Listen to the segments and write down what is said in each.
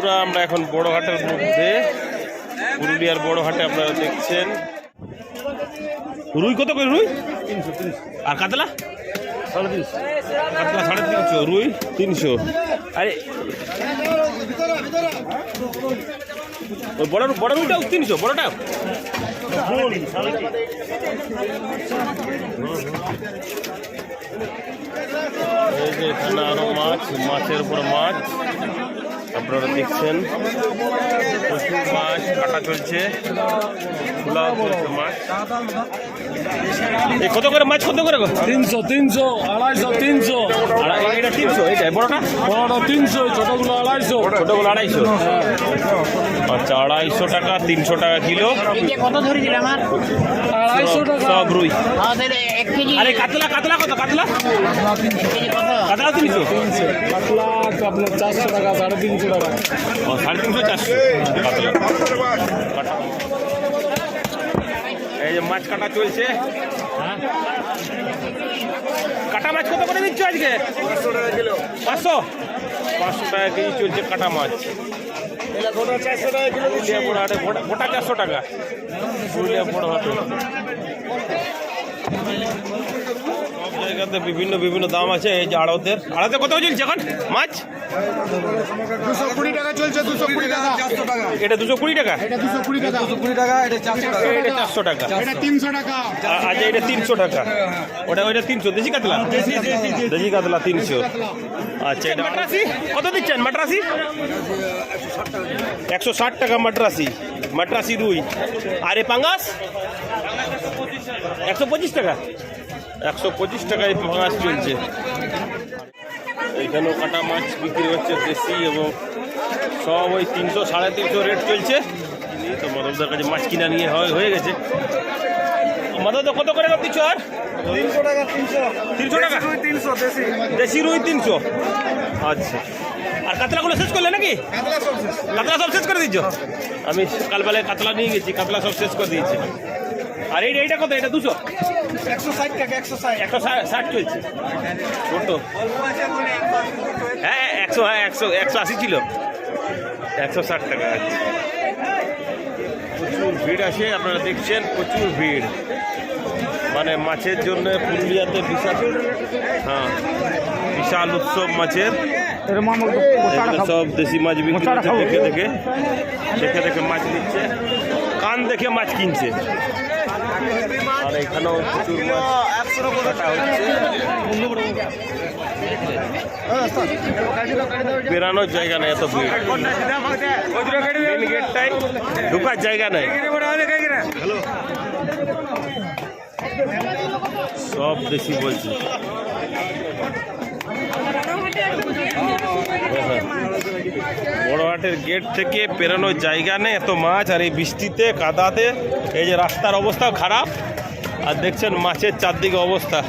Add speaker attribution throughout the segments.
Speaker 1: বন্ধুরা আমরা এখন বড় হাটের মধ্যে, পুরুলিয়ার বড় হাটে আপনারা দেখছেন। রুই কত করে? রুই 300। আর কাতলা 350। কাতলা 350, রুই 300। আরে বড় বড় রুইটাও 300, বড়টা এই যে এখানে আরো মাছ, মাছের উপর মাছ আপনারা দেখছেন। প্রচুর মাছ কাটা চলছে, খোলা চলছে মাছ। কত করে মাছ? কত করে?
Speaker 2: 300, 250, 300।
Speaker 1: এটা 300, এটা বড়টা?
Speaker 2: বড়টা 300, ছোটগুলো 250।
Speaker 1: ছোটগুলো 250। আচ্ছা, 250 টাকা, 300 টাকা কিলো।
Speaker 3: কত ধরে দিল আমার?
Speaker 2: 250 টাকা
Speaker 1: সব রুই।
Speaker 3: 1 কেজি।
Speaker 1: আরে কাতলা, কাতলা কত? কাতলা কাতলা 300।
Speaker 2: কাতলা আপনার 400 টাকা, 350 টাকা।
Speaker 1: 350, 400 কাতলা। এই যে মাছ কাটা চলছে। কাটা মাছ কত করে দিচ্ছ আজকে? 500 টাকা কেজি চলছে কাটা মাছ। গোটা 400 টাকা কিলো। গোটা 400 টাকা পুরুলিয়া বড় হাটে। সব জায়গাতে বিভিন্ন বিভিন্ন দাম আছে। এই যে আড়তের কত চলছে এখন মাছ?
Speaker 4: 220 টাকা চলছে। 220 টাকা। 400 টাকা।
Speaker 1: এটা 220 টাকা।
Speaker 4: এটা 220 টাকা। 220 টাকা। এটা 400 টাকা।
Speaker 1: এটা 400 টাকা।
Speaker 4: এটা 300 টাকা।
Speaker 1: আচ্ছা, এটা 300 টাকা। ওটা 300। দেশি কাতলা? দেশি কাতলা 300। আচ্ছা, এটা মাদ্রাসি কত দিচ্ছেন? মাদ্রাসি 160 টাকা। মাদ্রাসি, মাদ্রাসি রুই। আর এই পাঙ্গাস 125 টাকা। 125 টাকায় পাঙ্গাস চলছে। এখানেও কাটা মাছ বিক্রি হচ্ছে দেশি, এবং সব ওই 300, 350 রেট চলছে। তো মাধবদার কাছে মাছ কিনা নিয়ে হয়ে গেছে। মাধবদা কত করে দিচ্ছ? আর
Speaker 4: 300 টাকা।
Speaker 1: 300 টাকা।
Speaker 4: 300 দেশি।
Speaker 1: দেশি রুই 300। আচ্ছা, আর কাতলাগুলো শেষ করলে নাকি?
Speaker 4: কাতলা সব শেষ।
Speaker 1: কাতলা সব শেষ করে দিচ্ছ? আমি কালবেলায় কাতলা নিয়ে গেছি, কাতলা সব শেষ করে দিয়েছে। আর এইটা কত? এটা 200।
Speaker 4: 160 টাকা। 160।
Speaker 1: 160 চলছে। ছোট হ্যাঁ 180 ছিল। 160 টাকা। আছে প্রচুর ভিড় আছে, আপনারা দেখছেন প্রচুর ভিড়। মানে মাছের জন্য পুরুলিয়াতে বিশাল, হ্যাঁ বিশাল উৎসব মাছের। সব দেশি মাছ বিক্রি হচ্ছে। দেখে মাছ নিচ্ছে, কান দেখে মাছ কিনছে। আর এখানেও প্রচুর মাছ কাটা হচ্ছে। বেরানোর জায়গা নেই, এত ভিড়। মেন গেটটাই ঢোকার জায়গা নেই। সব দেশি বলছে। বড় হাটের গেট থেকে পেরানোর জায়গা নেই, এত মাছ। আর এই বৃষ্টিতে, কাদাতে, এই যে রাস্তার অবস্থাও খারাপ। আর দেখছেন মাছের চারদিকে অবস্থা।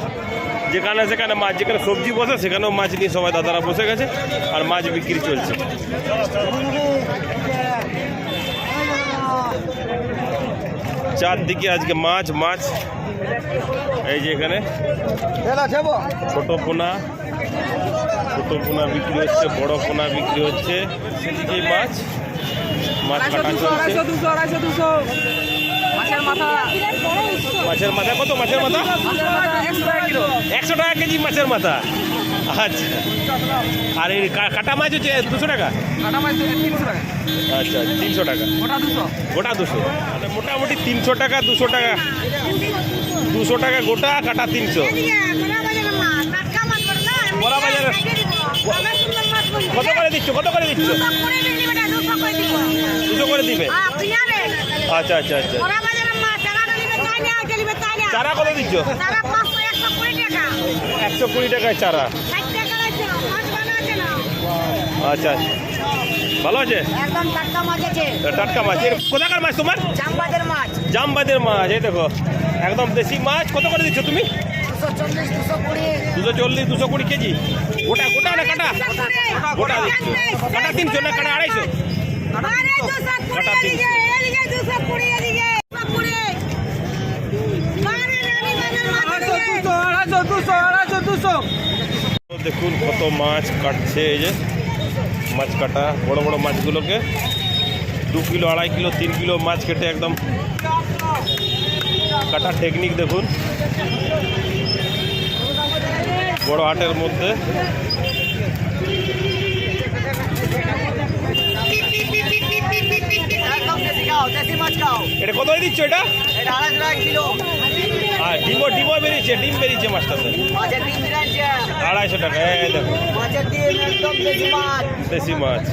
Speaker 1: যেখানে সেখানে মাছ, যেখানে সবজি বসে সেখানেও মাছ নিয়ে সবাই দাদারা বসে গেছে, আর মাছ বিক্রি চলছে। চারদিকে আজকে মাছ মাছ। এই যে এখানে ছোট পোনা বিক্রি হচ্ছে, বড় পোনা বিক্রি হচ্ছে। সেদিকে মাছ কাটা চলছে। মাছের মাথা কত? মাছের মাথা 100 টাকা কেজি মাছের মাথা। আচ্ছা, আর এই কাটা মাছ হচ্ছে 200 টাকা। আচ্ছা, 300 টাকা। গোটা 200। মোটামুটি 300 টাকা, 200 টাকা। 200 টাকা গোটা, কাটা 300। বড় বাজারে কত করে দিচ্ছ? 200 করে দিবে। আচ্ছা। চারা কত দিচ্ছ? 120 টাকায় চারা। আচ্ছা, ভালো আছে? টাটকা মাছ। কোথাকার মাছ তোমার? জামবাদের মাছ। এই দেখো একদম দেশি মাছ। কত করে দিচ্ছ তুমি? 240, 220 কেজি। গোটা না কাটা? গোটা দিচ্ছ। কাটা 300 না কাটা 250? কাটা 300। দেখুন কত মাছ কাটছে। এই যে মাছ কাটা বড় বড় মাছগুলোকে 2 কিলো 2.5 কিলো 3 কিলো মাছ কেটে একদম কাটার টেকনিক দেখুন বড় হাটের মধ্যে। এটা কত দিচ্ছ এটা? আর ডিমও বেরিয়েছে, ডিম বেরিয়েছে মাছটাতে 250 টাকা। এই দেখো দেশি মাছ।